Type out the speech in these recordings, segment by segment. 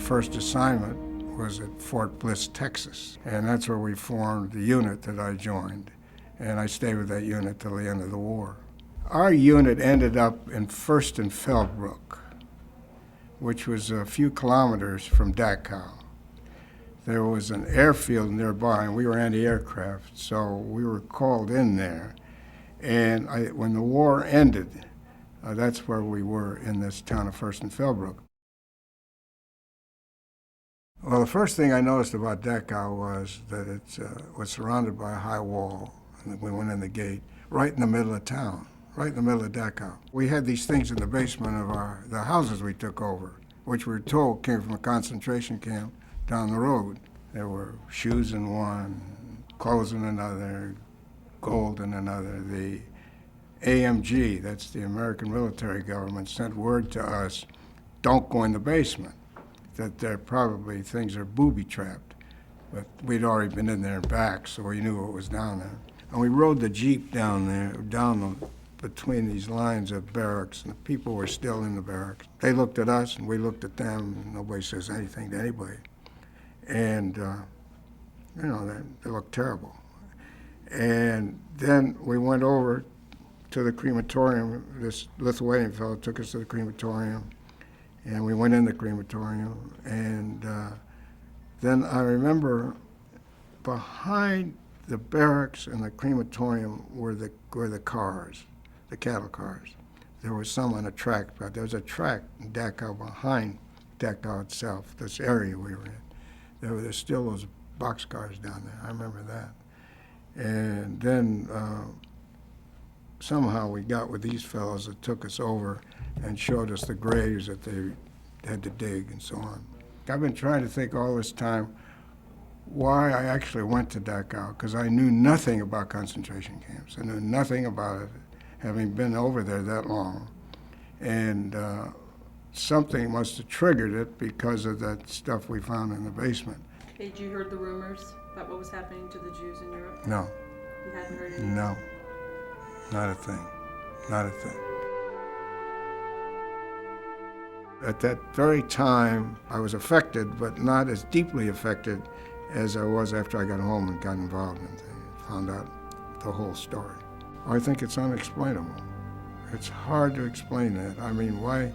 first assignment was at Fort Bliss, Texas, and that's where we formed the unit that I joined, and I stayed with that unit till the end of the war. Our unit ended up in First and Fellbrook, which was a few kilometers from Dachau. There was an airfield nearby, and we were anti-aircraft, so we were called in there. And when the war ended, that's where we were, in this town of First and Fellbrook. Well, the first thing I noticed about Dachau was that it was surrounded by a high wall, and we went in the gate, right in the middle of town, right in the middle of Dachau. We had these things in the basement of the houses we took over, which we were told came from a concentration camp down the road. There were shoes in one, clothes in another, gold in another. The AMG, that's the American military government, sent word to us, don't go in the basement, that there probably things are booby-trapped. But we'd already been in there and back, so we knew what was down there. And we rode the Jeep down there, between these lines of barracks, and the people were still in the barracks. They looked at us, and we looked at them, and nobody says anything to anybody. And, you know, they looked terrible. And then we went over to the crematorium. This Lithuanian fellow took us to the crematorium, and we went in the crematorium. And then I remember behind the barracks and the crematorium were the cars, the cattle cars. There was some on a track, but there was a track in Dachau behind Dachau itself, this area we were in. There were still those boxcars down there. I remember that. And then somehow we got with these fellows that took us over and showed us the graves that they had to dig and so on. I've been trying to think all this time why I actually went to Dachau, because I knew nothing about concentration camps. I knew nothing about it, having been over there that long. And something must have triggered it because of that stuff we found in the basement. Had you heard the rumors about what was happening to the Jews in Europe? No. You hadn't heard anything? No. Not a thing. Not a thing. At that very time, I was affected, but not as deeply affected as I was after I got home and got involved in things, found out the whole story. I think it's unexplainable. It's hard to explain that. I mean, why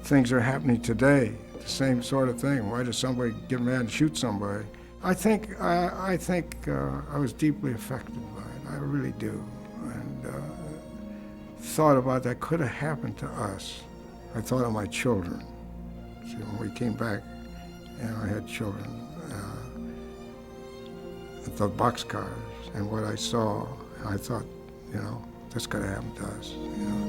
things are happening today, the same sort of thing. Why does somebody get mad and shoot somebody? I think I was deeply affected by it. I really do. And thought about that could have happened to us. I thought of my children. See, when we came back, and I had children, the boxcars and what I saw, I thought, you know, this could have happened to us, you know.